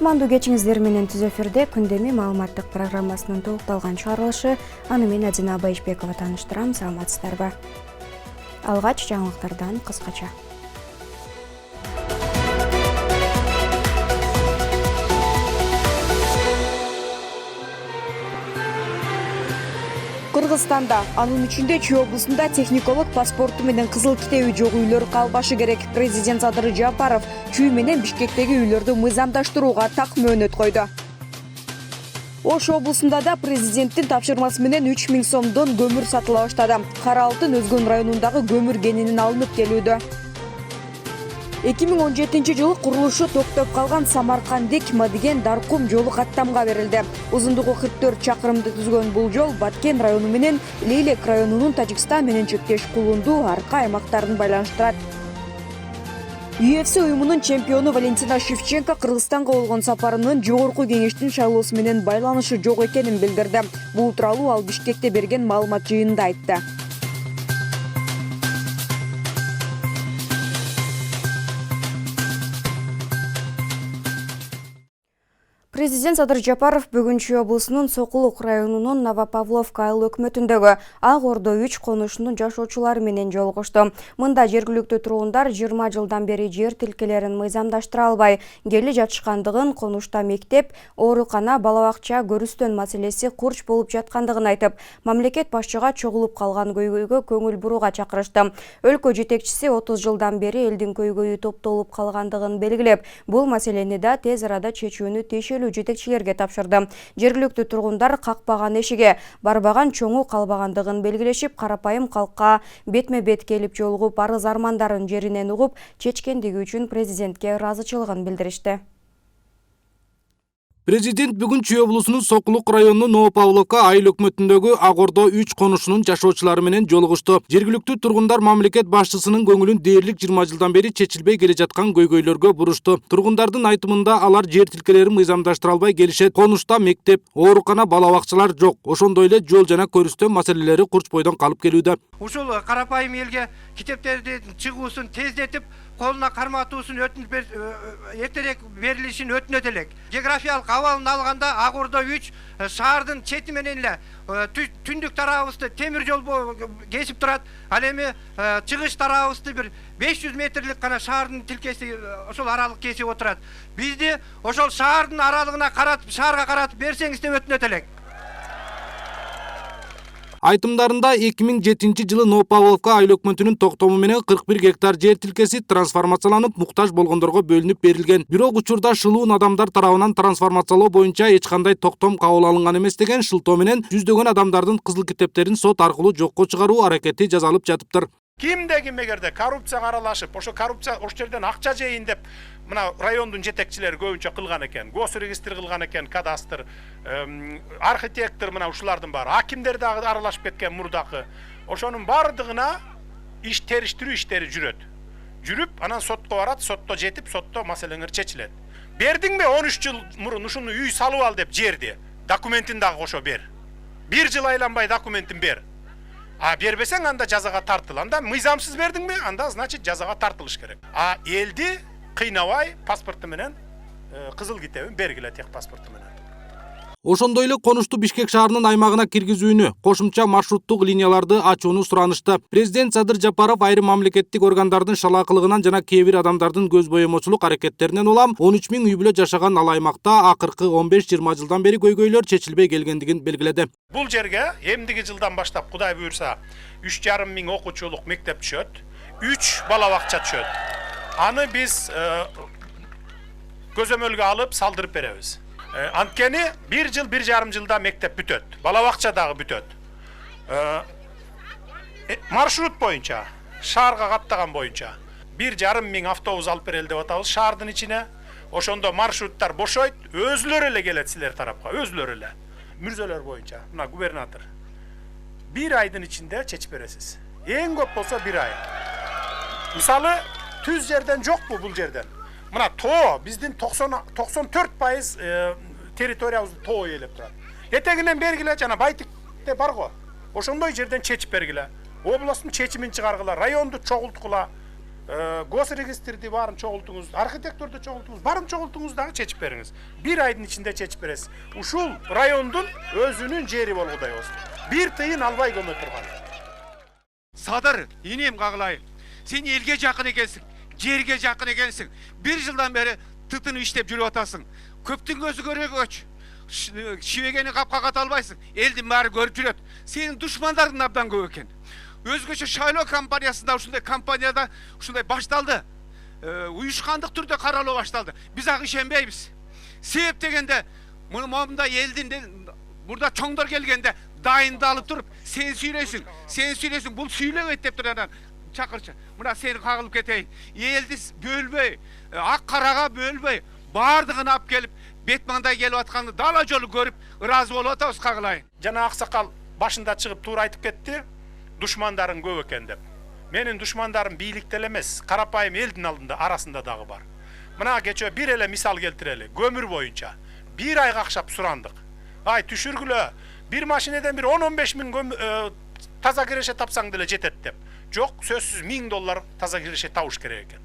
Кутмандуу кечиңиздер менен түз эфирде күндөмү маалыматтык программасынын толукталган чыгарылышы. Аны мен Адина Байышбекова тааныштырам. Саламатсыздарбы? Алгач жаңылыктардан кыскача. Кыргызстанда, анын ичинде Чүй облусунда техниколог паспорту менен кызыл китеби жок үйлөр калбашы керек. Президент Садыр Жапаров Чүй менен Бишкектеги үйлөрдү мыйзамдаштырууга так мөөнөт койду. Ош облусунда да президенттин тапшырмасы менен 3000 сомдон көмүр сатыла баштады. Кара Алтын Өзгөн районундагы көмүр кенинин алынып келүүдө. 2017-жылы курулушу токтоп калган Самаркандик Мадиген Даркум жолу каттамга берилди. Узундугу 44 чакырымды түзгөн бул жол Баткен району менен Лейлек районунун Тажикстан менен чектеш Кулунду арка аймактарын байланыштырат. UFC уюмунун чемпиону Валентина Шевченко Кыргызстанга болгон сапарынын жогорку кеңештин шайлоосу менен байланышы жок экенин билдирди. Бул тууралуу ал Бишкекте берген маалымат жыйынында айтты. Президент Садыр Жапаров бүгүн Чүй облусунун Сокулук районунун Новопавловка айыл өкмөтүндөгү Ак Ордо 3 конушунун жашоочулары менен жолугушту. Мында жергиликтүү тургундар 20 жылдан бери жер тилкелерин мыйзамдаштыра албай келе жатышкандыгын, конушта мектеп, оорукана, бала бакча, көрүстөн маселеси курч болуп жаткандыгын айтып, мамлекет башчыга чогулуп калган көйгөйгө көңүл бурууга чакырышты. Өлкө жетекчиси 30 жылдан бери элдин көйгөйү топтолуп калгандыгын белгилеп, бул маселени да тез арада чечүүнү тиешелүү жетекчилерге тапшырды. Жергиликтүү тургундар какпаган эшиге барбаган чоңу калбагандыгын белгилешип, карапайым калкка бетме-бет келип жолугуп, арыз армандарын жеринен угуп, чечкендиги үчүн президентке ыраазычылыгын билдиришти. Президент бүгүн Чүй облусунун Сокулук районунун Новопавловка айыл өкмөтүндөгү Ак Ордо 3 конушунун жашоочулары менен жолугушту. Жергиликтүү тургундар мамлекет башчысынын көңүлүн дээрлик 20 жылдан бери чечилбей келе жаткан көйгөйлөргө бурушту. Тургундардын айтымында алар жер тилкелерин мыйзамдаштыра албай келишет. Конушта мектеп, оорукана, бала бакчалар жок. Ошондой эле жол жана көрүстөн маселелери курч бойдон калып келүүдө. Ушул карапайым элге китептердин чыгуусун тездетип, колуна карматуусун эртерээк берилишин өтүнөт элек. Географиялык абалын алганда Ак Ордо 3 шаардын чети менен эле түндүк тарабыбызды темир жол кесип турат. Ал эми чыгыш тарабыбызды бир 500 метрлик гана шаардын тилкеси ошол аралык кесип отурат. Бизди ошол шаардын аралыгына каратып, шаарга каратып берсеңиз деп өтүнөт элек. Айтымдарында 2007 жылы Новопавловка айыл өкмөтүнүн токтому менен 41 гектар жер тилкеси трансформацияланып, муктаж болгондорго бөлүнүп берилген. Бирок учурда шылуун адамдар тарабынан трансформациялоо боюнча эч кандай токтом кабыл алынган эмес деген шылтоо менен жүздөгөн адамдардын кызыл китептерин сот аркылуу жокко чыгаруу аракети жасалып жатыптыр. Кимде ким эгерде коррупцияга аралашып, ошо коррупция ош жерден акча жейин деп мына райондун жетекчилери көбүнчө кылган экен. Госрегистр кылган экен, кадастр, архитектор мына ушулардын баары. Акимдер дагы аралашып кеткен мурдакы. Ошонун бардыгына иш териштирүү иштери жүрөт. Жүрүп, анан сотко барат, сотто жетип, сотто маселеңер чечилет. Бердиңби 13 жыл мурун ушуну үй салып ал деп жерди. Документин дагы кошо бер. 1 жыл айланбай документин бер. А бербесең анда жазага тартыл. Анда мыйзамсыз бердиңби? Анда значит жазага тартылыш керек. А элди кыйнабай паспорту менен кызыл китебин бергиле, тех паспорту менен. Ошондой эле конушту Бишкек шаарынын аймагына киргизүүнү, кошумча маршруттук линияларды ачууну суранышты. Президент Садыр Жапаров айрым мамлекеттик органдардын шалаакылыгынан жана кээ бир адамдардын көз боемочулук аракеттеринен улам 13 000 үй бүлө жашаган ал аймакта акыркы 15-20 жылдан бери көйгөйлөр чечилбей келгендигин белгиледи. Бул жерге эмдиги жылдан баштап Кудай буйрса 3,5 окуучулук мектеп түшөт, 3 бала бакча түшөт. Аны биз көзөмөлгө алып салдырып беребиз. Анткени 1 жыл 1,5 жылда мектеп бүтөт, бала бакча дагы бүтөт. Маршрут боюнча, шаарга каттаган боюнча 1,5 миң автобус алып берели деп атабыз шаардын ичине. Ошондо маршруттар бошойт, өзүлөрү эле келет силер тарапка, өзүлөрү эле. Мүрзөлөр боюнча, мына губернатор 1 айдын ичинде чечип бересиз. Эң көп болсо 1 ай. Мисалы, түз жерден жокпу бул жерден. Мына тоо, биздин 94% территориябызды тоо ээлеп турат. Этегинен бергиле жана Байтикте бар го. Ошондой жерден чечип бергиле. Областтын чечимин чыгаргыла, районду чогулткула. госрегистрди барын чогултуңуз, архитекторду чогултуңуз, барын чогултуңуз дагы чечип бериңиз. 1 айдын ичинде чечип бересиз. Ушул райондун өзүнүн жери болгудай болсун. 1 тыйын албай көмө турган. Садыр, инем кагылайын. Сен элге жакын экенсиң, жерге жакын экенсиң. 1 жылдан бери тытын иштеп жүрүп атасың. Көптүн көзү көрөгөч. Шибегени капка ката албайсың. Элдин баары көрүп жүрөт. Сенин душмандарың абдан көп экен. Өзгөчө шайлоо кампаниясында ушундай кампанияда ушундай башталды. Уюшкандык түрдө каралуу башталды. Биз ага ишенбейбиз. Себеп дегенде мында элдин мурда чоңдор келгенде дайындалып туруп сен сүйлөйсүң, бул сүйлөбөйт деп турган чакырчы. Мына сени кагылып кетейин. Элди бөлбөй, ак карага бөлбөй, бардыгын алып келип, бет маңдай келип атканды дала жолу көрүп, ыраазы болуп атабыз кагылайын. Жана аксакал башында чыгып туура айтып кетти. Душмандарың көп экен деп. Менин душмандарым бийликте эмес, карапайым элдин алдында арасында дагы бар. Мына кечээ бир эле мисал келтирели. Көмүр боюнча 1 айга акчап сурандык. Ай түшүргүлө, бир машинеден бир 10-15 миң таза киреше тапсаң деле жетет деп. Жок, сөзсүз $1000 таза киреше табыш керек экен.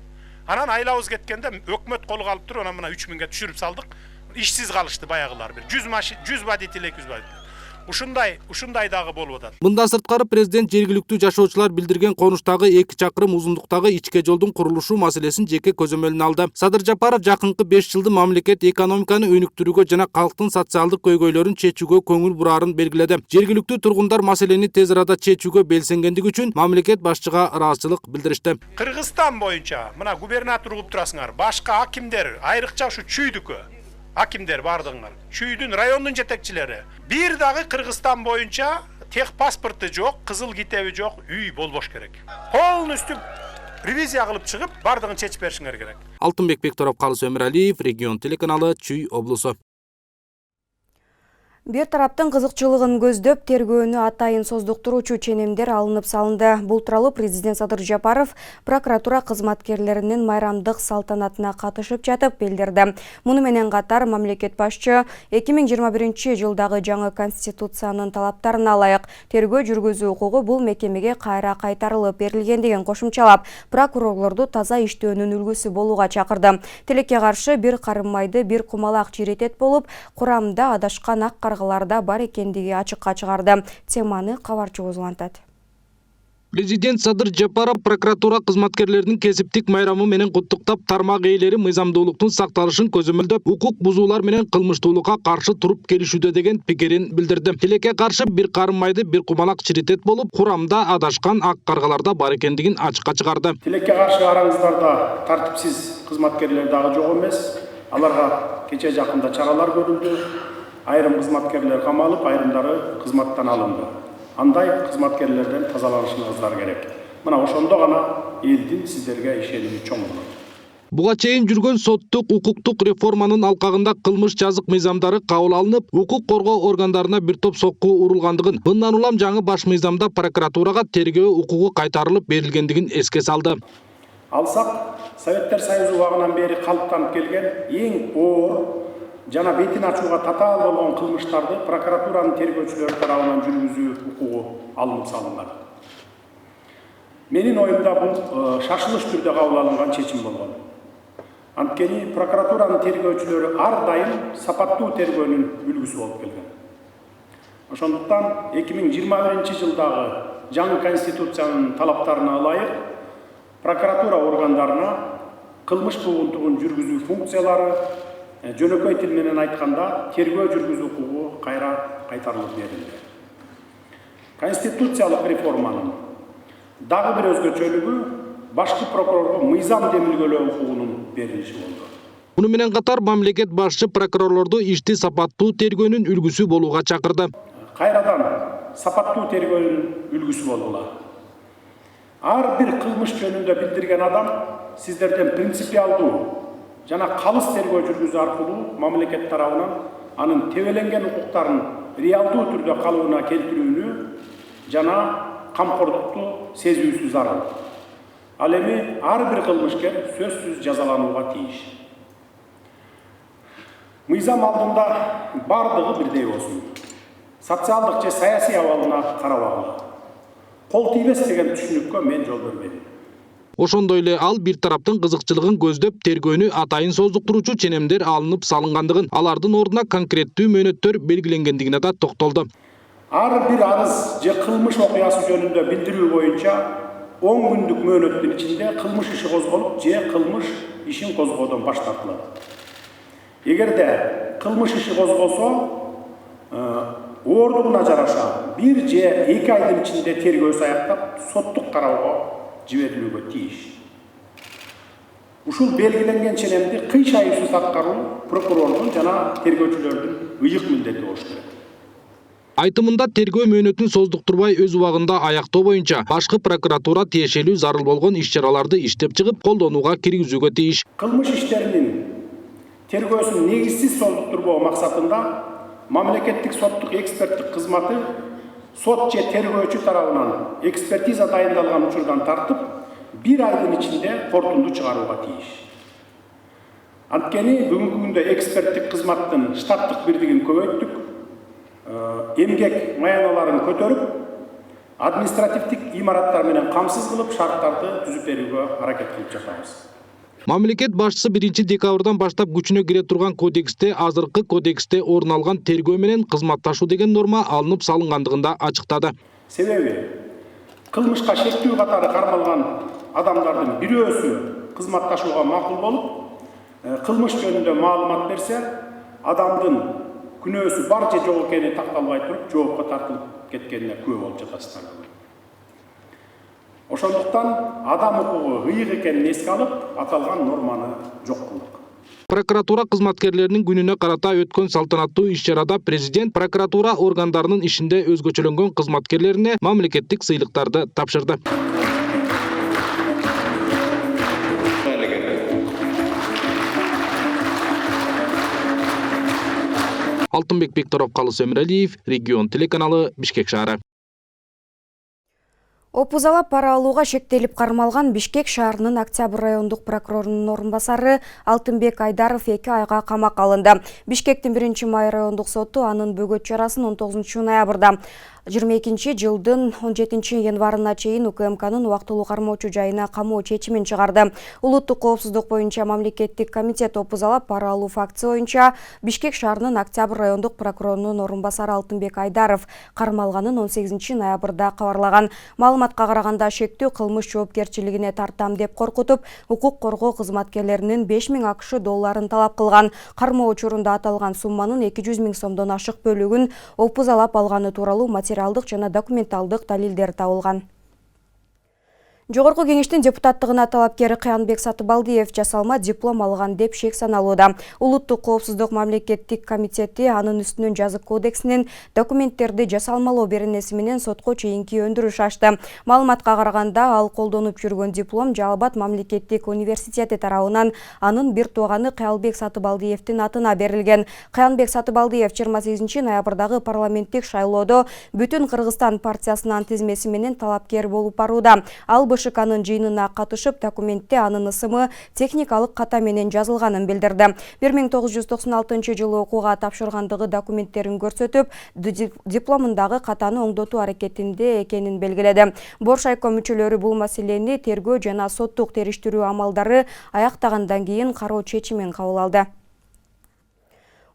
Анан айлабыз кеткенде өкмөт колго алып туруп, анан мына 3000ге түшүрүп салдык. Ишсиз калышты баягылар бир 100 водитель, 200 водитель. Ушундай дагы болуп атат. Мында сырткары президент жергиликтүү жашоочулар билдирген конуштагы 2 чакырым узундуктагы ичке жолдун курулушу маселесин жеке көзөмөлүнө алды. Садыр Жапаров жакынкы 5 жылды мамлекет экономиканы өнүктүрүүгө жана калктын социалдык көйгөйлөрүн чечүүгө көңүл бурарын белгиледи. Жергиликтүү тургундар маселени тез арада чечүүгө белсенгендиги үчүн мамлекет башчыга ыраазычылык билдиришти. Кыргызстан боюнча мына губернатор угуп турасыңар, башка акимдер, айрыкча ушу чүйдүкө акимдер бардыңар. Чүйдүн райондун жетекчилери. Бир дагы Кыргызстан боюнча тех паспорты жок, кызыл китеби жок үй болбош керек. Полностью ревизия кылып чыгып, бардыгын чечип беришиңер керек. Алтынбек Бекторов, Калыс Өмүралиев, Регион телеканалы, Чүй облусу. Бир тараптын кызыкчылыгын көздөп, тергөөнү атайын создуктуруучу ченемдер алынып салынды. Бул тууралуу президент Садыр Жапаров прокуратура кызматкерлеринин майрамдык салтанатына катышып жатып билдирди. Муну менен катар мамлекет башчы 2021-жылдагы жаңы конституциянын талаптарына ылайык тергөө жүргүзүү укугу бул мекемеге кайра кайтарылып берилгендигин кошумчалап, прокурорлорду таза иштөөнүн үлгүсү болууга чакырды. Тилекке каршы бир карымайды, бир кумалак чиритет болуп, курамда адашкан ак каргаларда бар экендиги ачыкка чыгарды. Теманы кабарчыбыз улантат. Президент Садыр Жапаров прокуратура кызматкерлеринин кесиптик майрамы менен куттуктап, тармак ээлери мыйзамдуулуктун сакталышын көзөмөлдөп, укук бузуулар менен кылмыштуулукка каршы туруп келишүүдө деген пикирин билдирди. Тилекке каршы бир карымайды, бир кумалак чиритет болуп, курамда адашкан ак каргаларда бар экендигин ачыкка чыгарды. Тилекке каршы араңыздарда тартипсиз кызматкерлер дагы жок эмес. Аларга кече жакында чаралар көрүлдү. Айрым кызматкерлер камалып, айрымдары кызматтан алынды. Андай кызматкерлерден тазаланышыңыздар керек. Мына ошондо гана элдин сиздерге ишеними чоң болот. Буга чейин жүргөн соттук укуктук реформанын алкагында кылмыш жазык мыйзамдары кабыл алынып, укук коргоо органдарына бир топ сокку урулгандыгын, мындан улам жаңы баш мыйзамда прокуратурага тергөө укугу кайтарылып берилгендигин эске салды. Алсак, Советтер Союзу убагынан бери калыптанып келген эң оор жана бетин ачууга татаал болгон кылмыштарды прокуратуранын тергөөчүлөрү тарабынан жүргүзүү укугу алынып салынган. Менин оюмда бул шашылыш түрдө кабыл алынган чечим болгон. Анткени прокуратуранын тергөөчүлөрү ар дайым сапаттуу тергөөнүн үлгүсү болуп келген. Ошондуктан 2021-жылдагы жаңы конституциянын талаптарына ылайык прокуратура органдарына кылмыш бугунтугун жүргүзүү функциялары жөнөкөй тил менен айтканда тергөө жүргүзүү укугу кайра кайтарылып берилди. Конституциялык реформанын дагы бир өзгөчөлүгү башкы прокурорго мыйзам демилгелөө укугунун берилиши болду. Муну менен катар мамлекет башчы прокурорлорду ишти сапаттуу тергөөнүн үлгүсү болууга чакырды. Кайрадан сапаттуу тергөөнүн үлгүсү болгула. Ар бир кылмыш жөнүндө билдирген адам сиздерден принципиалдуу жана калыс тергөө жүргүзүү аркылуу мамлекет тарабынан анын тебеленген укуктарын реалдуу түрдө калыбына келтирүүнү жана камкордукту сезүүсү зарыл. Ал эми ар бир кылмышкер сөзсүз жазаланууга тийиш. Мыйзам алдында бардыгы бирдей болсун. Социалдык же саясий абалына карабагыла. Кол тийбес деген түшүнүккө мен жол бербейм. Ошондой эле ал бир тараптын кызыкчылыгын көздөп тергөөнү атайын создуктуруучу ченемдер алынып салынгандыгын, алардын ордуна конкреттүү мөөнөттөр белгиленгендигине да токтолду. Ар бир арыз же кылмыш окуясы жөнүндө билдирүү боюнча 10 күндүк мөөнөттүн ичинде кылмыш иши козголуп же кылмыш ишин козгоодон баш тартылат. Эгерде кылмыш иши козголсо, оордугуна жараша 1 же 2 айдын ичинде тергөөсү аяктап, соттук кароого жиберилүүгө тийиш. Ушул белгиленген ченемди кыйшайыпсыз аткаруу прокурордун жана тергөөчүлөрдүн ыйык милдети болуш керек. Айтымында тергөө мөөнөтүн создуктурбай өз убагында аяктоо боюнча башкы прокуратура тиешелүү зарыл болгон иш-чараларды иштеп чыгып, колдонууга киргизүүгө тийиш. Кылмыш иштеринин тергөөсүн негизсиз создуктурбоо максатында мамлекеттик соттук эксперттик кызматы сот же тергөөчү тарабынан экспертиза дайындалган учурдан тартып 1 айдын ичинде корутунду чыгарууга тийиш. Анткени бүгүнкү күндө эксперттик кызматтын штаттык бирдигин көбөйттүк, эмгек маяналарын көтөрүп, административдик имараттар менен камсыз кылып, шарттарды түзүп берүүгө аракет кылып жатабыз. Мамлекет башчысы 1 декабрдан баштап күчүнө кире турган кодексте азыркы кодексте орун алган тергөө менен кызматташуу деген норма алынып салынгандыгын да ачыктады. Себеби кылмышка шектүү катары кармалган адамдардын бирөөсү кызматташууга макул болуп, кылмыш жөнүндө маалымат берсе, адамдын күнөөсү бар же жок экени такталбай туруп, жоопко тартылып кеткенине күбө болуп жатасыздар. Ошондуктан адам укугу ыйык экенин эске алып, аталган норманы жок кылдык. Прокуратура кызматкерлеринин күнүнө карата өткөн салтанаттуу иш-чарада президент прокуратура органдарынын ишинде өзгөчөлөнгөн кызматкерлерине мамлекеттик сыйлыктарды тапшырды. Алтынбек Бекторов, Калыс Өмүралиев, Регион телеканалы, Бишкек шаары. Опузалап пара алууга шектелип кармалган Бишкек шаарынын Октябрь райондук прокурорунун орун басары Алтынбек Айдаров 2 айга камакка алынды. Бишкектин 1 май райондук соту анын бөгөт чарасын 19 ноябрда 22 жылдын 17 январына чейин УКМКнын убактылуу кармоочу жайына камоо чечимин чыгарды. Улуттук коопсуздук боюнча мамлекеттик комитет опузалап пара алуу фактысы боюнча Бишкек шаарынын Октябрь райондук прокурорунун орун басары Алтынбек Айдаров кармалганын 18 ноябрда кабарлаган. Маалыматка караганда шектүү кылмыш жоопкерчилигине тартам деп коркутуп, укук коргоо кызматкерлеринин 5000 АКШ долларын талап кылган. Кармоо учурунда аталган сумманын 200 000 сомдон ашык бөлүгүн опузалап алганы тууралуу материалдык жана документалдык далилдер табылган. Жогорку кеңештин депутаттыгына талапкери Кыянбек Сатыбалдиев жасалма диплом алган деп шек саналууда. Улуттук коопсуздук мамлекеттик комитети анын үстүнөн жазык кодексинин документтерди жасалмалоо беренеси менен сотко чейинки өндүрүш ачты. Маалыматка караганда ал колдонуп жүргөн диплом Жалал-Абад мамлекеттик университети тарабынан анын бир тууганы Кыянбек Сатыбалдиевдин атына берилген. Кыянбек Сатыбалдиев 28 ноябрдагы парламенттик шайлоодо Бүтүн Кыргызстан партиясынын тизмеси менен талапкер болуп барууда. Ал БШКнын жыйынына катышып, документте анын ысымы техникалык ката менен жазылганын билдирди. 1996 жылы окууга тапшыргандыгы документтерин көрсөтүп, дипломундагы катаны оңдотуу аракетинде экенин белгиледи. Боршайко мүчөлөрү бул маселени тергөө жана соттук териштирүү амалдары аяктагандан кийин кароо чечимин кабыл алды.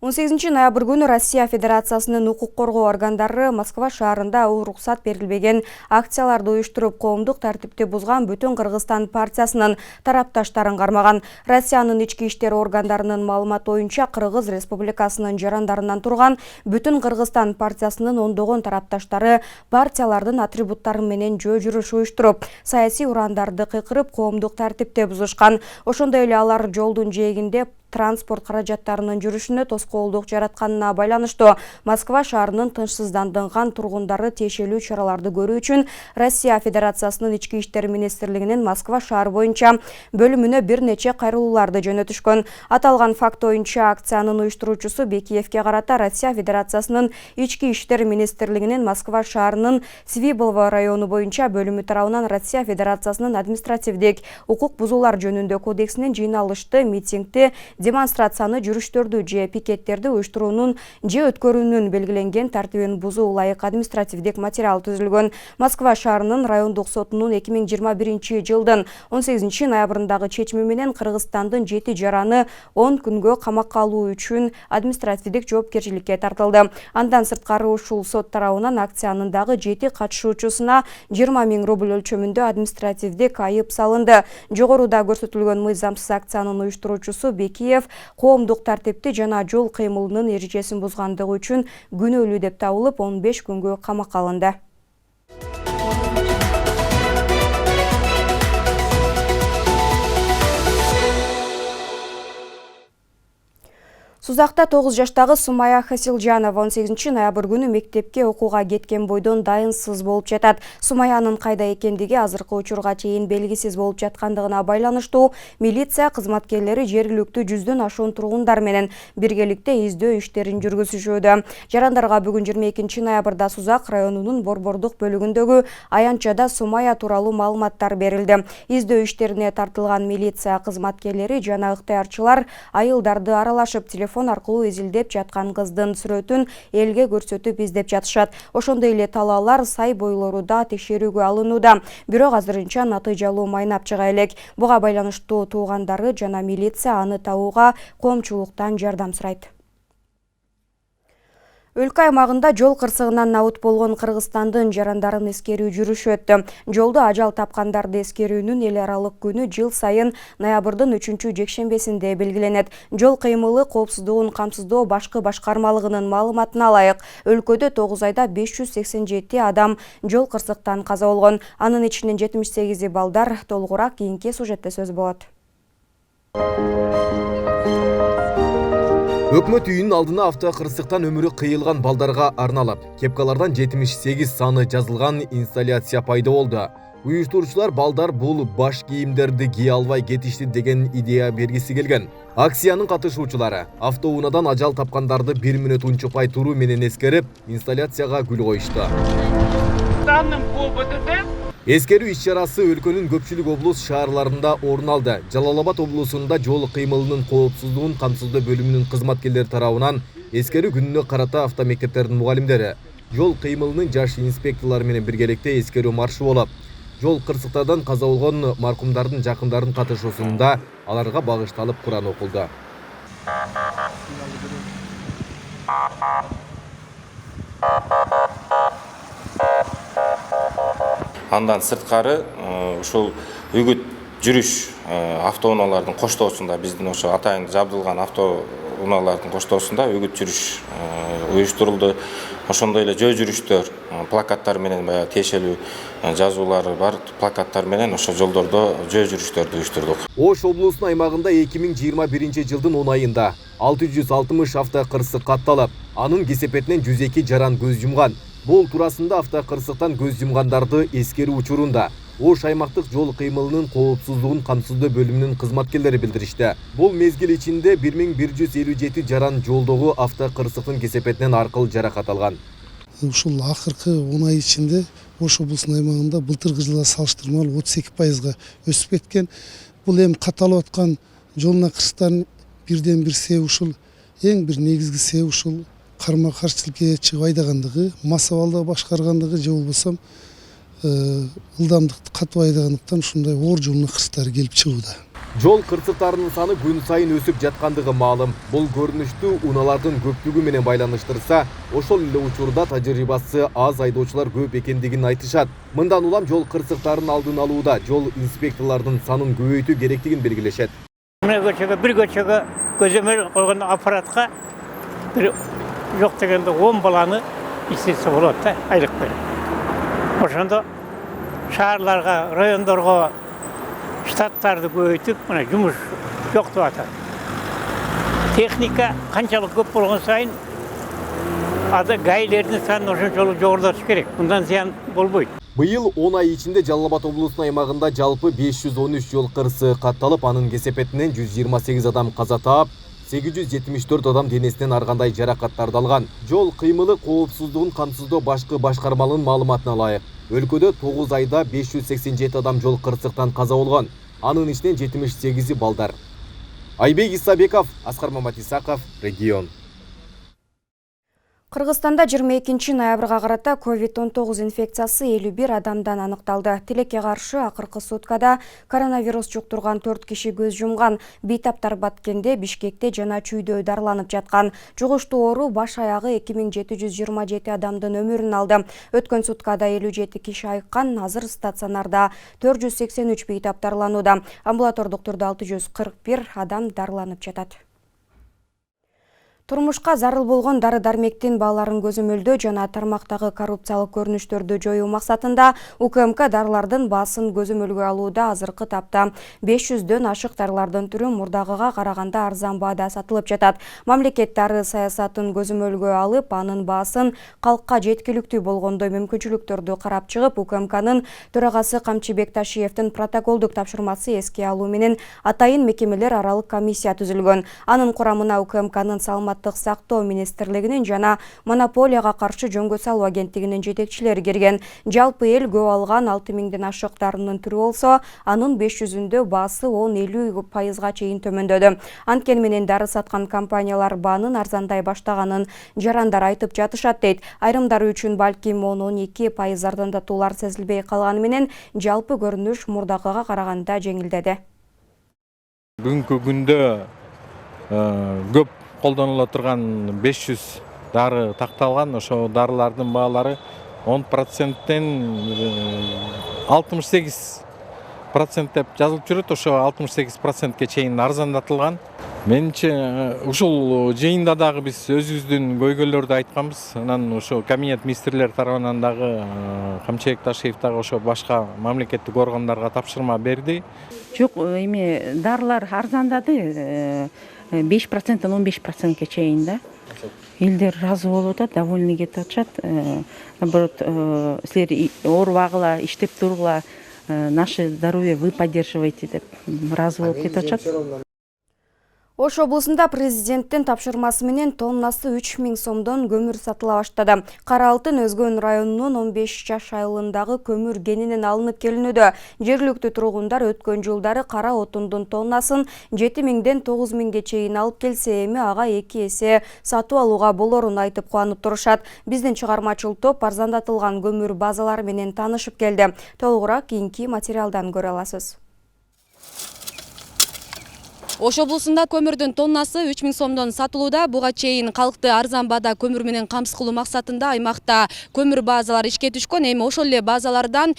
18 ноябрь күнү Россия Федерациясынын укук коргоо органдары Москва шаарында уруксат берилбеген акцияларды уюштуруп, коомдук тартипти бузган Бүтүн Кыргызстан партиясынын тарапташтарын кармаган. Россиянын ички иштер органдарынын маалыматы боюнча Кыргыз Республикасынын жарандарынан турган Бүтүн Кыргызстан партиясынын ондогон тарапташтары партиялардын атрибуттары менен жөө жүрүш уюштуруп, саясий урандарды кыйкырып, коомдук тартипти бузушкан. Ошондой эле алар жолдун жээгинде транспорт каражаттарынын жүрүшүнө тоскоолдук жаратканына байланыштуу Москва шаарынын тынчсыздандырган тургундары тиешелүү чараларды көрүү үчүн Россия Федерациясынын ички иштер министрлигинин Москва шаары боюнча бөлүмүнө бир нече кайрылууларды жөнөтүшкөн. Аталган факт боюнча акциянын уюштуруучусу Бекиевке карата Россия Федерациясынын ички иштер министрлигинин Москва шаарынын Свиблово району боюнча бөлүмү тарабынан Россия Федерациясынын административдик укук бузуулар жөнүндө кодексинин жыйналышты, митингди, демонстрацияны, жүрүштөрдү же пикеттерди уюштуруунун же өткөрүүнүн белгиленген тартибин бузуу ылайык административдик материал түзүлгөн. Москва шаарынын райондук сотунун 2021 жылдын 18 ноябрындагы чечими менен Кыргызстандын 7 жараны 10 күнгө камакка алуу үчүн административдик жоопкерчиликке тартылды. Андан сырткары ушул сот тарабынан акциянын дагы 7 катышуучусуна 20 000 рубль өлчөмүндө административдик айып салынды. Жогоруда көрсөтүлгөн мыйзамсыз акциянын уюштуруучусу Бекиев коомдук тартипти жана жол кыймылынын эрежесин бузгандыгы үчүн күнөөлүү деп табылып 15 күнгө камакка алынды. Сузакта 9 жаштагы Сумая Хасилжанова 18 ноябрь күнү мектепке окууга кеткен бойдон дайынсыз болуп жатат. Сумаянын кайда экендиги азыркы учурга чейин белгисиз болуп жаткандыгына байланыштуу милиция кызматкерлери жергиликтүү 100дөн ашуун тургундар менен биргеликте издөө иштерин жүргүзүшүүдө. Жарандарга бүгүн 22 ноябрда Сузак районунун Борбордук бөлүгүндөгү аянтчада Сумая тууралуу маалыматтар берилди. Издөө иштерине тартылган милиция кызматкерлери жана ыктыярчылар айылдарды аралашып телефон аркылуу изилдеп жаткан кыздын сүрөтүн элге көрсөтүп издеп жатышат. Ошондой эле талаалар сай бойлору да текшерүүгө алынууда. Бирок азырынча натыйжалуу майнап чыга элек. Буга байланыштуу туугандары жана милиция аны табууга коомчулуктан жардам сурайт. Өлкө аймагында жол кырсыгынан набут болгон Кыргызстандын жарандарын эскерүү жүрүшү өттү. Жолдо ажал тапкандарды эскерүүнүн эл аралык күнү жыл сайын ноябрдын 3-жекшембесинде белгиленет. Жол кыймылы коопсуздугун камсыздоо башкы башкармалыгынын маалыматына ылайык, өлкөдө 9 айда 587 адам жол кырсыктан каза болгон. Анын ичинен 78 балдар. Толугураак кийинки сюжетте сөз болот. Өкмөт үйүнүн алдына автокырсыктан өмүрү кыйылган балдарга арналып, кепкалардан 78 саны жазылган инсталляция пайда болду. Уюштуруучулар балдар бул баш кийимдерди кие албай кетишти деген идея бергиси келген. Акциянын катышуучулары автоунаадан ажал тапкандарды 1 мүнөт унчукпай туруу менен эскерип, инсталляцияга гүл коюшту. Эскерүү иш-чарасы өлкөнүн көпчүлүк облус шаарларында орун алды. Жалал-Абад облусунда жол кыймылынын коопсуздугун камсыздоо бөлүмүнүн кызматкерлери тарабынан эскерүү күнүнө карата автомектептердин мугалимдери, жол кыймылынын жаш инспекторлору менен биргеликте эскерүү маршы болуп, жол кырсыктардан каза болгон маркумдардын жакындарын катышуусунда аларга багышталып Куран окулду. Андан сырткары ушул үгүт жүрүш автоунаалардын коштоосунда биздин ошо атайын жабдылган автоунаалардын коштоосунда үгүт жүрүш уюштурулду. Ошондой эле жөө жүрүштөр, плакаттар менен баягы тиешелүү жазуулары бар плакаттар менен ошо жолдордо жөө жүрүштөрдү уюштурдук. Ош облусунун аймагында 2021 жылдын 10 айында 660 автокырсык катталып, анын кесепетинен 102 жаран көз жумган. Бул туурасында автокырсыктан көз жумгандарды эскерүү учурунда Ош аймактык жол кыймылынын коопсуздугун камсыздоо бөлүмүнүн кызматкерлери билдиришти. Бул мезгил ичинде 1157 жаран жолдогу автокырсыктын кесепетинен аркылуу жаракат алган. Ушул акыркы 10 ай ичинде Ош облусунун аймагында былтыркы жылга салыштырмалуу 32%га өсүп кеткен. Бул эми катталып аткан жолуна кырсыктардын бирден бир себеби ушул, эң бир негизги себеби ушул карма-каршылыкка чыгып айдагандыгы, массабалда башкаргандыгы же болбосо ылдамдыкты катуу айдагандыктан ушундай оор жолуна кырсыктар келип чыгууда. Жол кырсыктарынын саны күн сайын өсүп жаткандыгы маалым. Бул көрүнүштү унаалардын көптүгү менен байланыштырса, ошол эле учурда тажрыйбасы аз айдоочулар көп экендигин айтышат. Мындан улам жол кырсыктарынын алдын алууда жол инспекторлордун санын көбөйтүү керектигин белгилешет. Мына bir көчөгө көзөмөл койгон аппаратка бир жок дегенде 10 баланы иштесе болот да, айлык менен. Ошондо шаарларга, райондорго штаттарды көбөйтүп, мына жумуш жок деп атат. Техника канчалык көп болгон сайын гаилердин санын ошончолук жогорулатыш керек. Мындан зыян болбойт. Быйыл 10 ай ичинде Жалал-Абад облусунун аймагында жалпы 513 жол кырсыгы катталып, анын кесепетинен 128 адам каза таап, 874 адам денесинен ар кандай жаракаттарды алган. Жол кыймылы коопсуздугун камсыздоо башкы башкармалыгынын маалыматына ылайык, өлкөдө 9 айда 587 адам жол кырсыктан каза болгон. Анын ичинен 78 балдар. Айбек Исабеков, Аскар Маматисаков, Регион. Кыргызстанда 22 ноябрга карата COVID-19 инфекциясы 51 адамдан аныкталды. Тилекке каршы акыркы суткада коронавирус жуктурган 4 киши көз жумган. Бейтаптар Баткенде, Бишкекте жана Чүйдө дарланып жаткан. Жугуштуу оору баш аягы 2727 адамдын өмүрүн алды. Өткөн суткада 57 киши айыккан, азыр стационарда 483 бейтап дарланууда. Амбулатордук түрдө 641 адам дарланып жатат. Турмушка зарыл болгон дары-дармектин бааларын көзөмөлдөө жана тармактагы коррупциялык көрүнүштөрдү жоюу максатында УКМК дарылардын баасын көзөмөлгө алууда. Азыркы тапта 500дөн ашык дарылардын түрү мурдагыга караганда арзан баада сатылып жатат. Мамлекет дары саясатын көзөмөлгө алып, анын баасын калкка жеткиликтүү болгондой мүмкүнчүлүктөрдү карап чыгып, УКМКнын төрагасы Камчыбек Ташиевдин протоколдук тапшырмасы эске алуу менен атайын мекемелер аралык комиссия түзүлгөн. Анын курамына УКМКнын саламаттык сактоо министрлигинин жана монополияга каршы жөнгө салуу агенттигинин жетекчилери кирген. Жалпы эл көп алган 6000ден ашык дарынын түрү болсо, анын 500үндө баасы 10-50% чейин төмөндөдү. Анткени менен дары саткан компаниялар баанын арзандай баштаганын жарандар айтып жатышат дейт. Айрымдары үчүн балким 10-12% арзандатуулар сезилбей калганы менен жалпы көрүнүш мурдагыга караганда жеңилдеди. Бүгүнкү күндө көп колдонула турган 500 дары такталган. Ошо дарылардын баалары 10%тен 68% деп жазылып жүрөт. Ошо 68%ке чейин арзандатылган. Менимче ушул жыйында дагы биз өзүбүздүн көйгөйлөрдү айтканбыз. Анан ошо кабинет министрлер тарабынан дагы Камчыбек Ташиев дагы ошо башка мамлекеттик органдарга тапшырма берди. Жок, эми дарылар арзандады. 5%-тен 15%ке чейин да. Элдер разы болуп атат, довольны кетип атышат. Наоборот, силер оорубагыла, иштеп тургула, наше здоровье вы поддерживаете деп разы болуп кетип атышат. Ош облусунда президенттин тапшырмасы менен тоннасы 3000 сомдон көмүр сатыла баштады. Кара Алтын Өзгөн районунун 15 жаш айылындагы көмүр кенинен алынып келинүүдө. Жергиликтүү тургундар өткөн жылдары кара отундун тоннасын 7000ден 9000ге чейин алып келсе, эми ага 2 эсе сатып алууга болорун айтып кубанып турушат. Биздин чыгармачыл топ арзандатылган көмүр базалары менен таанышып келди. Толугураак кийинки материалдан көрө аласыз. Ош облусунда көмүрдүн тоннасы 3000 сомдон сатылууда. Буга чейин калкты арзан баада көмүр менен камсыз кылуу максатында аймакта көмүр базалары ишке түшкөн. Эми ошол эле базалардан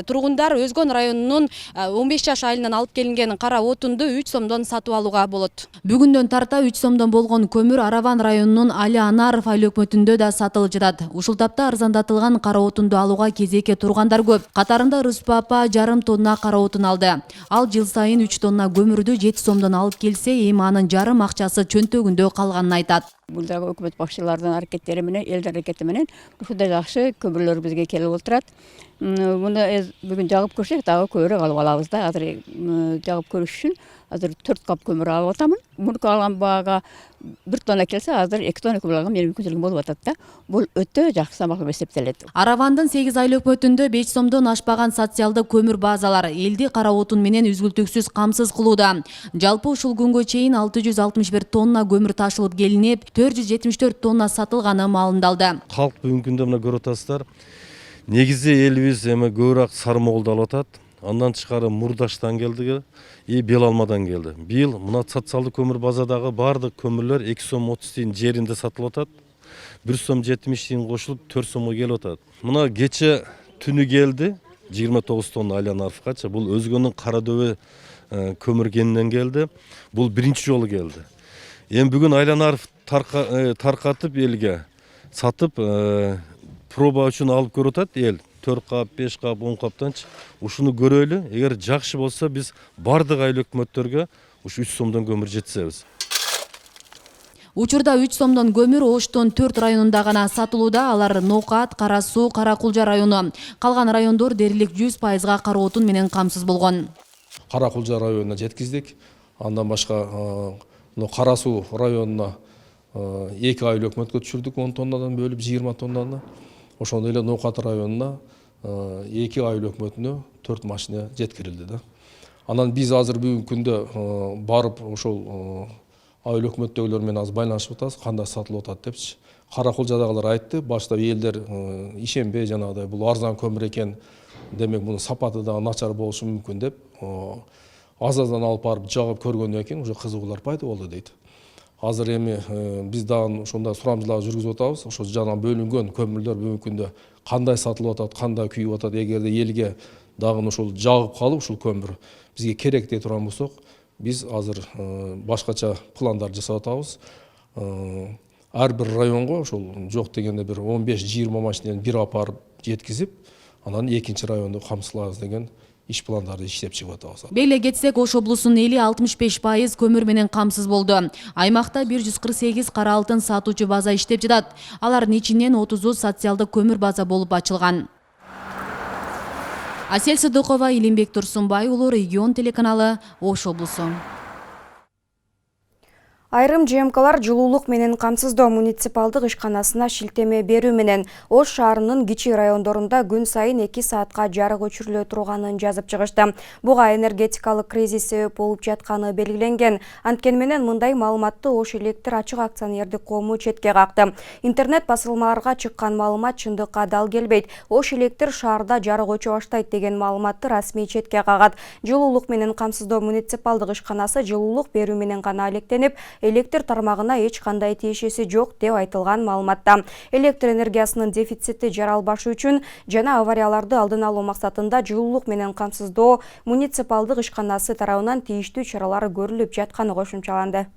тургундар Өзгөн районунун 15 жаш айылынан алып келинген кара отунду 3 сомдон сатып алууга болот. Бүгүндөн тарта 3 сомдон болгон көмүр Араван районунун Али Анаров айыл өкмөтүндө да сатылып жатат. Ушул тапта арзандатылган кара отунду алууга кезекке тургандар көп. Катарында Рыспа апа жарым тонна кара отун алды. Ал жыл сайын 3 тонна көмүрдү 7 сомдон алып келсе, эми анын жарым акчасы чөнтөгүндө калганын айтат. Бул дагы өкмөт башчыларынын аракеттери менен, эл аракети менен ушундай жакшы көмүрлөр бизге келип отурат. Муну бүгүн жагып көрсөк, дагы көбүрөөк алып алабыз да. Азыр жагып көрүш үчүн азыр 4 кап көмүр алып атамын. Мурку алган баага 1 тонна келсе, азыр 2 тонна көмүр алган менин мүмкүнчүлүгүм болуп атат да. Бул өтө жакшы самал деп эсептелет. Аравандын 8 айыл өкмөтүндө 5 сомдон ашпаган социалдык көмүр базалары элди кара отун менен үзгүлтүксүз камсыз кылууда. Жалпы ушул күнгө чейин 661 тонна көмүр ташылып келинип, 474 тонна сатылганы маалымдалды. Халк бүгүнкү күндө мына көрүп атасыздар. Негизи элибиз эми көбүрөөк Сарымоолду алып атат. Андан тышкары Мурдаштан келди, Бел Алмадан келди. Бил мына социалдык көмүр базадагы бардык көмүрлөр 2 сом 30 тиын жеринде сатылып атат. 1 сом 70 тиын кошулуп 4 сомго келип атат. Мына кече түнү келди 29 тонна Али Анаровгачы. Бул Өзгөнүн Кара Дөбө көмүр кенинен келди. Бул биринчи жолу келди. Эми бүгүн Али Анаров таркатып элге сатып проба үчүн алып көрүп атат эл. 4 кап, 5 кап, 10 каптанчы. Ушуну көрөлү. Эгер жакшы болсо биз бардык айыл өкмөттөргө ушу 3 сомдон көмүр жеткизебиз. Учурда 3 сомдон көмүр Оштон 4 районунда гана сатылууда. Алар Нокат, Кара Суу, Кара Кулжа району. Калган райондор дээрлик 100%га кара отун менен камсыз болгон. Кара Кулжа районуна жеткиздик. Андан башка Кара Суу районуна 2 айыл өкмөткө түшүрдүк 10 тоннадан бөлүп 20 тоннаны. Ошондой эле Нокат районуна 2 айыл өкмөтүнө 4 машина жеткирилди да. Анан биз азыр бүгүнкү күндө барып ошол айыл өкмөттөгүлөр менен азыр байланышып атабыз, кандай сатылып атат депчи. Караколжадагылар айтты, башта элдер ишенбей жанагыдай бул арзан көмүр экен, демек мунун сапаты дагы начар болушу мүмкүн деп аз-аздан алып барып жагып көргөндөн кийин уже кызыгуулар пайда болду дейт. Азыр эми биз дагы ошондой сурамжылаа жүргүзүп атабыз. Ошо жана бөлүнгөн көмүрлөр бүгүнкү күндө кандай сатылып атат, кандай күйүп атат, эгерде элге дагы ошол жагып калып ушул көмүр бизге керек дей турган болсок, биз азыр башкача пландар жасап атабыз. Ар бир районго ошол жок дегенде бир 15-20 машинени бир апарып жеткизип, анан экинчи районду камсыздайларбыз деген иш пландарды иштеп чыгып атабыз. Беле кетсек, Ош облусунун эли 65% көмүр менен камсыз болду. Аймакта 148 кара алтын сатуучу база иштеп жатат. Алардын ичинен 30-у социалдык көмүр база болуп ачылган. Асель Сыдыкова, Илимбек Турсунбай уулу, Регион телеканалы, Ош облусу. Айрым ЖМКлар жылуулук менен камсыздоо муниципалдык ишканасына шилтеме берүү менен Ош шаарынын кичи райондорунда күн сайын 2 саатка жарык өчүрүлө турганын жазып чыгышты. Буга энергетикалык кризис себеп болуп жатканы белгиленген. Анткени менен мындай маалыматты Ош Электр ачык акционердик коому четке какты. Интернет басылмаларга чыккан маалымат чындыкка дал келбейт. Ош Электр шаарда жарык өчө баштайт деген маалыматты расмий четке кагат. Жылуулук менен камсыздоо муниципалдык ишканасы жылуулук берүү менен гана алектенип, электр тармагына эч кандай тиешеси жок деп айтылган маалыматта. Электр энергиясынын дефицити жаралбашы үчүн жана аварияларды алдын алуу максатында жылуулук менен камсыздоо муниципалдык ишканасы тарабынан тийиштүү чаралар көрүлүп жатканы кошумчаланды.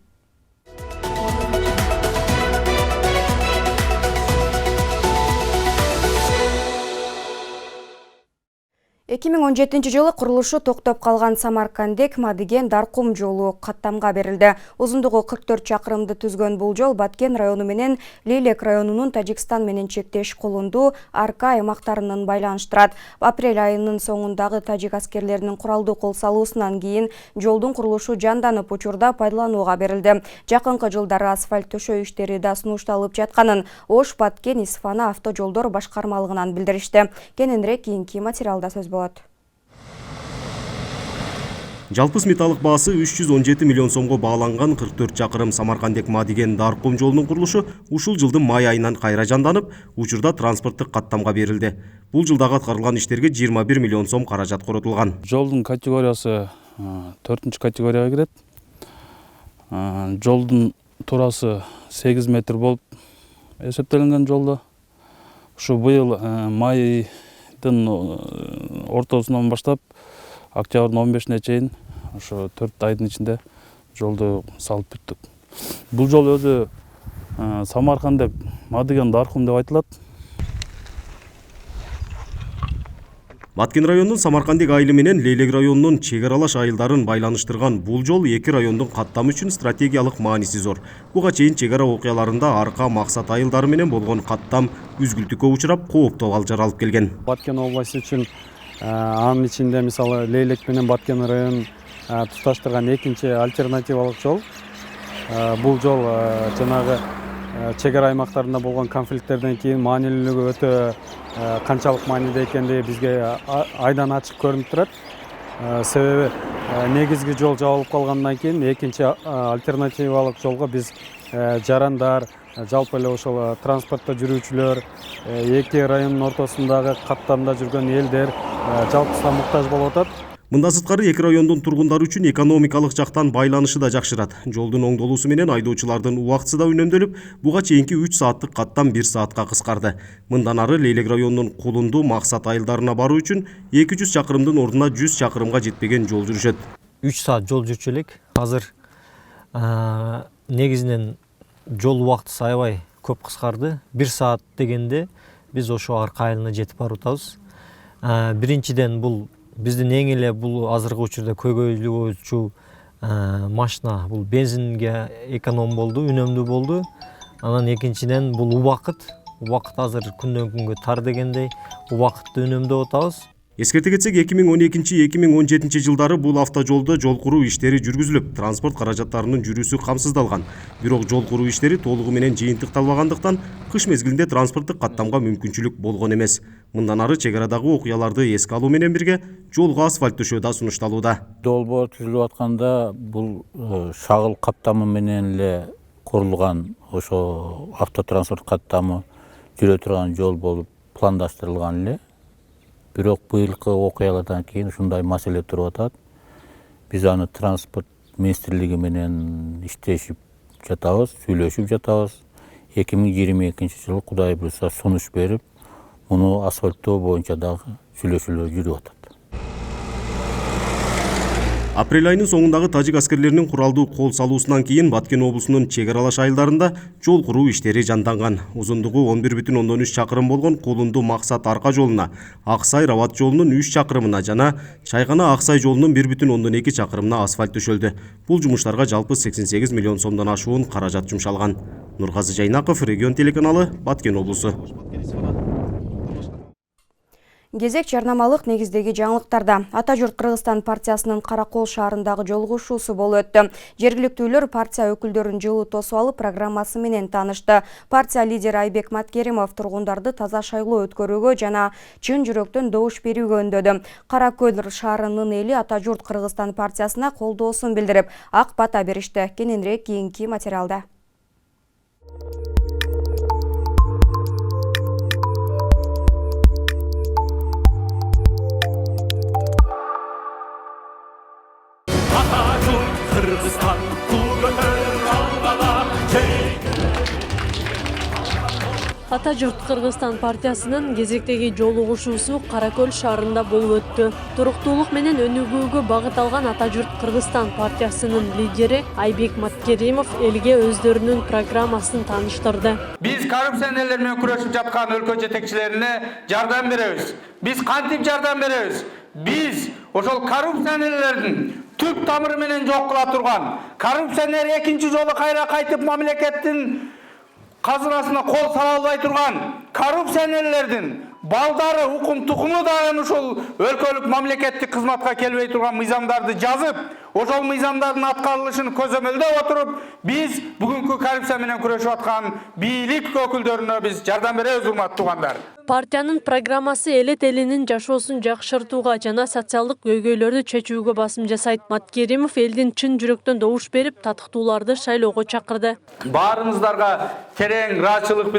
2017 жылы курулушу токтоп калган Самаркандек Мадыген Даркум жолу каттамга берилди. Узундугу 44 чакырымды түзгөн бул жол Баткен району менен Лейлек районунун Тажикстан менен чектеш колунду арка аймактарынын байланыштырат. Апрель айынын соңундагы тажик аскерлеринин куралдуу кол салуусунан кийин жолдун курулушу жанданып учурда пайдаланууга берилди. Жакынкы жылдары асфальт төшөө иштери да сунушталып жатканын Ош Баткен Исфана автожолдор башкармалыгынан билдиришти. Кененирээк кийинки материалда сөз болот. Жалпы сметалык баасы 317 миллион сомго бааланган 44 чакырым Самаркандек Мадыген Даркум жолунун курулушу ушул жылдын май айынан кайра жанданып, учурда транспорттук каттамга берилди. Бул жылдагы аткарылган иштерге 21 миллион сом каражат коротулган. Жолдун категориясы 4-ч категорияга кирет. Жолдун турасы 8 метр болуп эсептелинген жолдо. Ушу быйыл майдын ортосунан баштап октябрдын 15-ине чейин ошо 4 айдын ичинде жолду салып бүттүк. Бул жол өзү Самаркандек Мадыген Даркум деп айтылат. Баткен районунун Самаркандек айылы менен Лейлек районунун чек аралаш айылдарын байланыштырган бул жол эки райондун каттамы үчүн стратегиялык мааниси зор. Буга чейин чек ара окуяларында арка максат айылдары менен болгон каттам үзгүлтүккө учурап, кооптуу калжар алып келген. Баткен областы үчүн анын ичинде мисалы Лейлек менен Баткен районун туташтырган экинчи альтернативалык жол. Бул жол жанагы чек ара аймактарында болгон конфликттерден кийин маанилүүлүгү өтө канчалык мааниде экендиги бизге айдан ачык көрүнүп турат. Себеби негизги жол жабылып калгандан кийин экинчи альтернативалык жолго биз жарандар, жалпы эле ошол транспортто жүрүүчүлөр, эки райондун ортосундагы каттамда жүргөн элдер жалпысынан муктаж болуп атат. Мындан сырткары эки райондун тургундары үчүн экономикалык жактан байланышы да жакшырат. Жолдун оңдолуусу менен айдоочулардын убактысы да үнөмдөлүп, буга чейинки 3 сааттык каттам 1 саатка кыскарды. Мындан ары Лейлек районунун Кулунду максат айылдарына баруу үчүн 200 чакырымдын ордуна 100 чакырымга жетпеген жол жүрүшөт. 3 саат жол жүрчү элек. Азыр негизинен жол убактысы аябай көп кыскарды. 1 саат дегенде биз ошо арка айылына жетип барып атабыз. Биринчиден бул биздин эң эле бул азыркы учурда көйгөйлүүчү машина бул бензинге эконом болду, үнөмдүү болду. Анан экинчиден бул убакыт азыр күндөн күнгө тар дегендей убакытты үнөмдөп атабыз. Эскерте кетсек, 2012-2017 жылдары бул автожолдо жол куруу иштери жүргүзүлүп, транспорт каражаттарынын жүрүүсү камсыздалган. Бирок жол куруу иштери толугу менен жыйынтыкталбагандыктан кыш мезгилинде транспорттук каттамга мүмкүнчүлүк болгон эмес. Мындан ары чек арадагы окуяларды эске алуу менен бирге жолго асфальт төшөө да сунушталууда. Долбоор түзүлүп атканда бул шагыл каптамы менен эле курулган ошо автотранспорт каттамы жүрө турган жол болуп пландаштырылган эле. Бирок быйылкы окуялардан кийин ушундай маселе туруп атат. Биз аны транспорт министрлиги менен иштешип жатабыз, сүйлөшүп жатабыз. 2022 жылы Кудай буйруса сунуш берип, муну асфальттоо боюнча дагы сүйлөшүүлөр жүрүп атат. Апрель айынын соңундагы тажик аскерлеринин куралдуу кол салуусунан кийин Баткен облусунун чек аралаш айылдарында жол куруу иштери жанданган. Узундугу 11,3 чакырым болгон Колунду Максат арка жолуна, Аксай Рават жолунун 3 чакырымына жана Чайгана Аксай жолунун 1,2 чакырымына асфальт төшөлдү. Бул жумуштарга жалпы 88 миллион сомдон ашуун каражат жумшалган. Нургазы Жайнаков, Регион телеканалы, Баткен облусу. Кезек жарнамалык негиздеги жаңылыктарда. Атажурт Кыргызстан партиясынын Каракол шаарындагы жолугушуусу болуп өттү. Жергиликтүүлөр партия өкүлдөрүн жылы тосуп алып программасы менен таанышты. Партия лидери Айбек Маткеримов тургундарды таза шайлоо өткөрүүгө жана чын жүрөктөн добуш берүүгө үндөдү. Каракөл шаарынын эли Атажурт Кыргызстан партиясына колдоосун билдирип, ак бата беришти. Кененирээк кийинки материалда. Атажурт Кыргызстан партиясынын кезектеги жолугушуусу Каракөл шаарында болуп өттү. Туруктуулук менен өнүгүүгө багыт алган Атажурт Кыргызстан партиясынын лидери Айбек Маткеримов элге өздөрүнүн программасын тааныштырды. Биз коррупционерлер менен күрөшүп жаткан өлкө жетекчилерине жардам беребиз. Биз кантип жардам беребиз? Биз ошол коррупционерлердин түп тамыры менен жок кыла турган, коррупционер экинчи жолу кайра кайтып мамлекеттин казынасына кол сала албай турган коррупционерлердин балдары, укум тукуму дагы ушул өлкөлүк мамлекеттик кызматка келбей турган мыйзамдарды жазып, ошол мыйзамдардын аткарылышын көзөмөлдөп отуруп, биз бүгүнкү коррупция менен күрөшүп аткан бийлик өкүлдөрүнө биз жардам беребиз, урматтуу туугандар. Партиянын программасы элет элинин жашоосун жакшыртууга жана социалдык көйгөйлөрдү чечүүгө басым жасайт. Маткеримов элдин чын жүрөктөн добуш берип, татыктууларды шайлоого чакырды. Баарыңыздарга терең ыраазычылык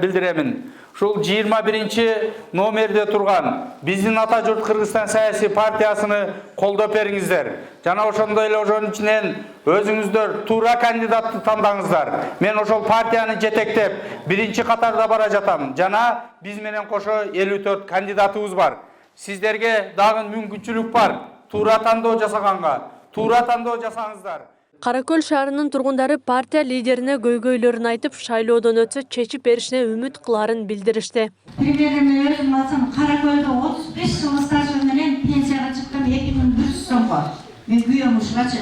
билдиремин. Ушул 21 номерде турган биздин Атажурт Кыргызстан саясий партиясыны колдоп бериңиздер. Жана ошондой эле ошонун ичинен өзүңүздөр туура кандидатты тандаңыздар. Мен ошол партияны жетектеп, биринчи катарда бара жатам. Жана биз менен кошо 54 кандидатыбыз бар. Сиздерге дагы мүмкүнчүлүк бар. Туура тандоо жасаганга, туура тандоо жасаңыздар. Каракөл шаарынын тургундары партия лидерине көйгөйлөрүн айтып, шайлоодон өтсө чечип беришине үмүт кыларын билдиришти. Примерно өзүм атсам Каракөлдө 35 жыл стажы менен пенсияга чыктым 2100 сомго. Мен күйөөм ушугачы.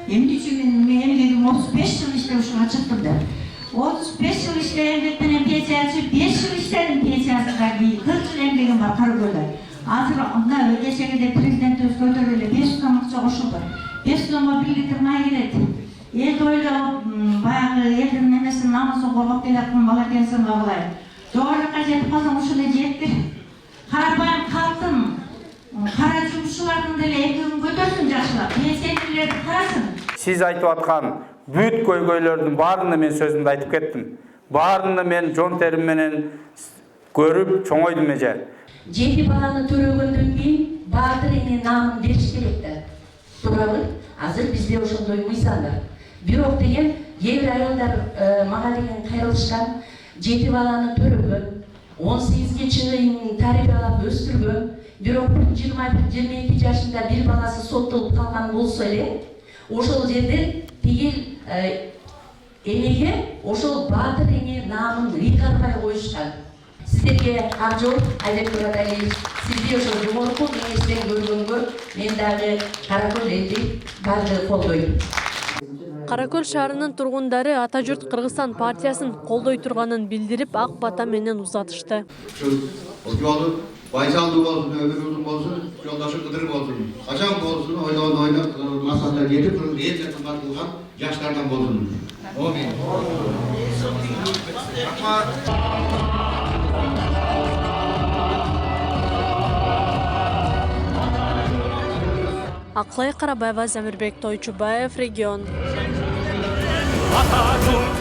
Эмне үчүн мен эмгегим 35 жыл иштеп ушуга чыктым деп. 35 жыл иштегенден менен пенсиячы 5 жыл иштедим пенсиясына кийин 40 жыл эмгегим бар Каракөлдө. Азыр мына кечээде президентибиз көтөрүп эле 500 сом акча кошулду. 5 сомго 1 литр май келет. Эл ойлоп, баягы элдин немесин намысын коргоп келаткан бала экенсиң абылай. Жогорукка жетип калсаң ушуну жеттир. Карапайым калктын, кара жумушчулардын деле эмгегин көтөрсүн жакшылап, пенсионерлерди карасын. Сиз айтып аткан бүт көйгөйлөрдүн баарына мен сөзүмдү айтып кеттим. Баарына мен жон терим менен көрүп чоңойдум эже. 7 баланы төрөгөндөн кийин баатыр эне намын бериш керек да. Туурабы? Азыр бизде ошондой мыйзам бар. Бирок деген кээ бир айылдар мага деген кайрылышкан, 7 баланы төрөгөн, 18 чейин тарбиялап өстүргөн, бирок 21-22 жашында бир баласы соттолуп калган болсо эле, ошол жерде тигил энеге ошол баатыр эне намын ыйгарбай коюшкан. Сиздерге ак жол, Айбек Мураталиевич, сизди ошол жогорку кеңештен көргөнгө мен дагы Каракөл элди баардыгы колдойт. Каракөл шаарынын тургундары Атажурт Кыргызстан партиясын колдой турганын билдирип, ак бата менен узатышты. Ушул жолу Байсалдуу болсун, өмүр узун болсун, жолдошу Кыдыр болсун. Качан болсун, ойлонуп максатына жетип, эл жактан кылган жаштардан болсун. Амин. Аклай Карабаева, Замирбек Тойчубаев, регион.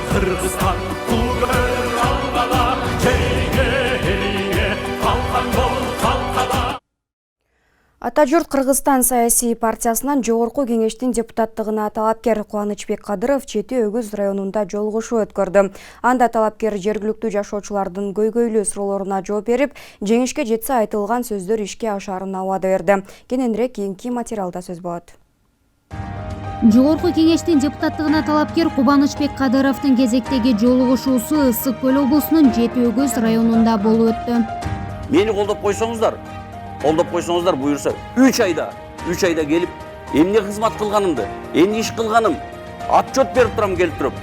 Кыргызстан, Кулгөр албала, жериңе, элиңе, калкан бол, калкала. Ата журт Кыргызстан саясий партиясынан жогорку кеңештин депутаттыгына талапкер Кубанычбек Кадыров Жети Өгүз районунда жолугушуу өткөрдү. Анда талапкер жергиликтүү жашоочулардын көйгөйлүү суроолоруна жооп берип, жеңишке жетсе айтылган сөздөр ишке ашарын абада берди. Кененирээк кийинки материалда сөз болот. Жогорку кеңештин депутаттыгына талапкер Кубанычбек Кадыровдун кезектеги жолугушуусу Ысык Көл облусунун Жети Өгүз районунда болуп өттү. Мени колдоп койсоңуздар буюрса 3 айда келип, эмне кызмат кылганымды, эмне иш кылганым отчет берип турам келип туруп.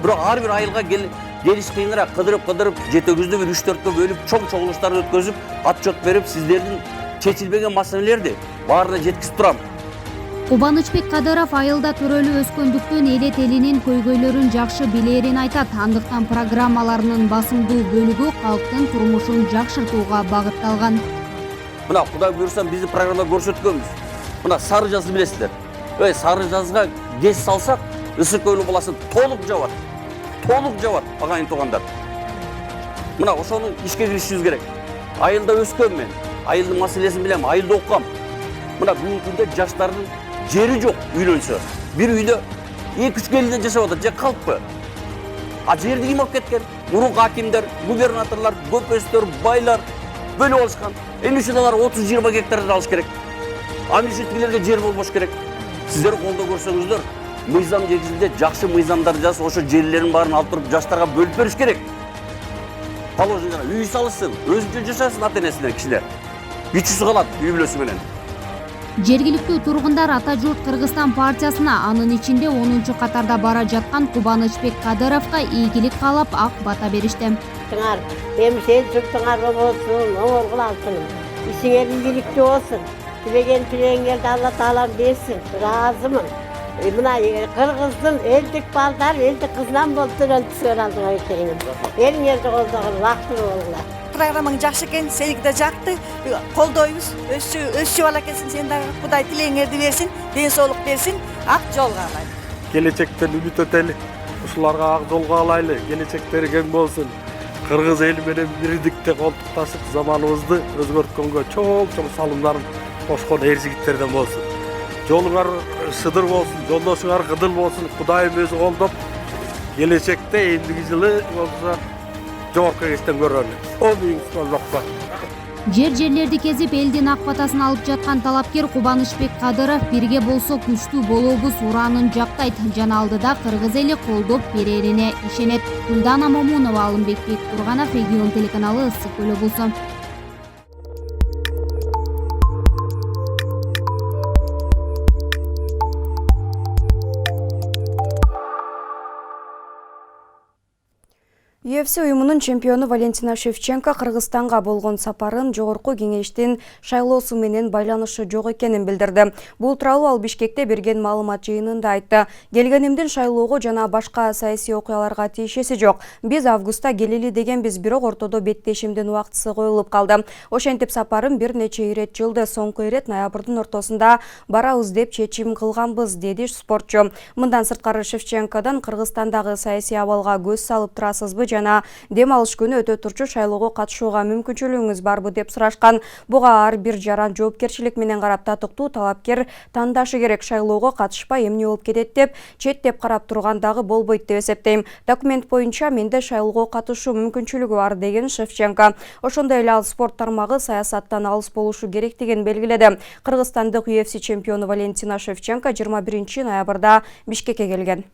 Бирок ар бир айылга келиш кыйыныраак, кыдырып Жети Өгүздү бир 3-4кө бөлүп, чоң чогулуштар өткөзүп, отчет берип, сиздердин чечилбеген маселелерди баарына жеткизип турам. Кубанычбек Кадыров айылда төрөлүп өскөндүктөн элет элинин көйгөйлөрүн жакшы билерин айтат. Андыктан программаларынын басымдуу бөлүгү калктын турмушун жакшыртууга багытталган. Мына Кудай буюрса биздин программада көрсөткөнбүз. Мына Сары жазды билесиздер. Сары жазга кез салсак, Ысык Көл облусу толук жабат. Агайын туугандар. Мына ошону ишке киришибиз керек. Айылда өскөм мен. Айылдын маселесин билем, айылда оккам. Мына бүгүнкү күндө жаштардын жери жок үйлөнсө. Бир үйдө 2-3 келинден жашап атат, же калппы. А жерди ким алып кеткен? Мурунку акимдер, губернаторлор, көпөстөр, байлар бөлүп алышкан. Эмне үчүн алар 30-20 гектардан алыш керек? Эмне үчүн тигилерге жер болбош керек? Сиздер колдоо көрсөңүздөр, мыйзам негизинде жакшы мыйзамдар жазып, ошо жерлерин баарын алып туруп жаштарга бөлүп бериш керек. Положение үй салышсын, өзүнчө жашасын ата-энесинен кишилер. Күчүсү калат үй бүлөсү менен. Жергиликтүү тургундар Ата журт Кыргызстан партиясына, анын ичинде 10-чу катарда бара жаткан Кубанычбек Кадыровго ийгилик каалап ак бата беришти. Эл журтуңар болсун, оңоргул алтыным. Ишиңер ийгиликтүү болсун. Тилегеңерди Алла Таалам берсин. Ыраазымын. Мына Кыргыздын элдик балдар, элдик кызынан болуп төрөлтүсөр алдыга экенин. Элиңерди колдогон бактылуу болуңар. Программаң жакшы экен, сеники да жакты. Колдойбуз. Өсчү бала экенсиң, сен дагы Кудай тилегеңерди берсин, ден соолук берсин, ак жолго алайлы. Келечектен үмүт өтөлү. Ушуларга ак жолго алайлы, келечектери кең болсун. Кыргыз эли менен бирдикте колтукташып заманыбызды өзгөрткөнгө чоң салымдарын кошкон эржигиттерден болсун. Жолуңар шыдыр болсун, жолдошуңар кыдыл болсун. Кудайым өзү колдоп, келечекте эндиги жылы болсо жогорку кеңештен көрөлү. Жерлерди кезип элдин ак батасын алып жаткан талапкер Кубанычбек Кадыров бирге болсо күчтүү болобуз ураанын жактайт жана алдыда кыргыз эли колдоп берерине ишенет. Гүлдана Момунова, Алымбек Бектурганов, регион телеканалы, Ысык Көл облусу. UFC уюмунун чемпиону Валентина Шевченко Кыргызстанга болгон сапарын жогорку кеңештин шайлоосу менен байланышы жок экенин билдирди. Бул тууралуу ал Бишкекте берген маалымат жыйынында айтты. Келгенимдин шайлоого жана башка саясий окуяларга тиешеси жок. Биз августта келели дегенбиз, бирок ортодо беттешимдин убактысы коюлуп калды. Ошентип сапарым бир нече ирет жылды. Соңку ирет ноябрдын ортосунда барабыз деп чечим кылганбыз, деди спортчу. Мындан сырткары Шевченкодон Кыргызстандагы саясий абалга көз салып турасызбы жана дем алыш күнү өтө турчу шайлоого катышууга мүмкүнчүлүгүңүз барбы деп сурашкан. Буга ар бир жаран жоопкерчилик менен карап, татыктуу талапкер тандашы керек. Шайлоого катышпай эмне болуп кетет деп четтеп карап турган дагы болбойт деп эсептейм. Документ боюнча менде шайлоого катышуу мүмкүнчүлүгү бар, деген Шевченко. Ошондой эле ал спорт тармагы саясаттан алыс болушу керектигин белгиледи. Кыргызстандык UFC чемпиону Валентина Шевченко 21 ноябрда Бишкекке келген.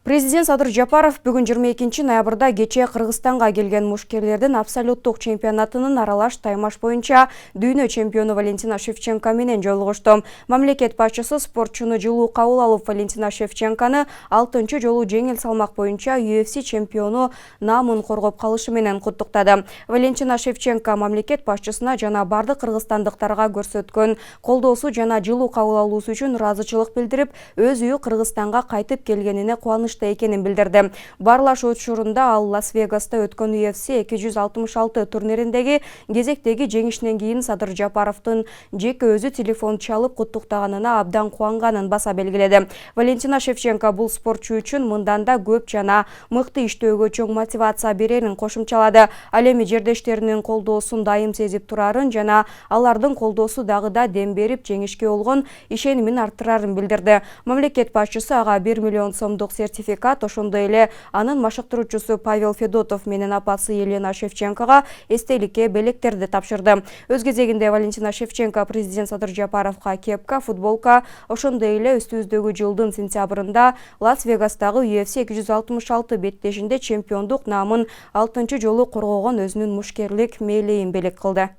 Президент Садыр Жапаров бүгін 22 ноябрда кече Кыргызстанга келген мушкерлердин абсолюттук чемпионатынын аралаш таймаш боюнча дүйнө чемпиону Валентина Шевченко менен жолугушту. Мамлекет башчысы спортчуну жылуу кабыл алып, Валентина Шевченкону 6-чы жолу жеңил салмак боюнча UFC чемпиону наамын коргоп калышы менен куттуктады. Валентина Шевченко мамлекет башчысына жана бардык кыргызстандыктарга көрсөткөн колдоосу жана жылуу кабыл алуусу үчүн ыраазычылык билдирип, өз үйү Кыргызстанга кайтып келгенине кубанычта экенин билдирди. Барлаш учурунда ал Лас-Вегаста өткөн UFC 266 турнириндеги кезектеги жеңишинен кийин Садыр Жапаровдун жеке өзү телефон чалып куттуктаганына абдан кубанганын баса белгиледи. Валентина Шевченко бул спортчу үчүн мындан да көп жана мыкты иштөөгө чоң мотивация берерин кошумчалады. Ал эми жердештеринин колдоосун дайым сезип турарын жана алардын колдоосу дагы да дем берип жеңишке болгон ишенимин арттырарын билдирди. Мамлекет башчысы ага 1 миллион сомдук сертификат, ошондой эле анын машыктыруучусу Павел Федотов менен апасы Елена Шевченкога эстеликке белектерди тапшырды. Өз кезегинде Валентина Шевченко президент Садыр Жапаровга кепка, футболка, ошондой эле үстүбүздөгү жылдын сентябрында Лас-Вегастагы UFC 266 беттешинде чемпиондук наамын 6-чы жолу коргогон өзүнүн мушкерлик мээлейин белек кылды.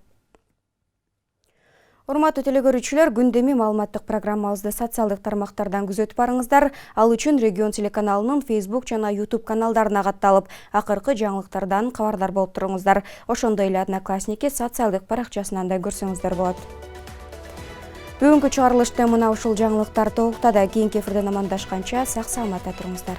Урматтуу телекөрүүчүлөр, күндөмү маалыматтык программабызды социалдык тармактардан күзөтүп барыңыздар. Ал үчүн Регион телеканалынын Facebook жана YouTube каналдарына катталып, акыркы жаңылыктардан кабардар болуп туруңуздар. Ошондой эле Одноклассники социалдык баракчасынан да көрсөңүздөр болот. Бүгүнкү чыгарылышта мына ушул жаңылыктар толуктады. Кийинки эфирден амандашканча сак саламатта туруңуздар.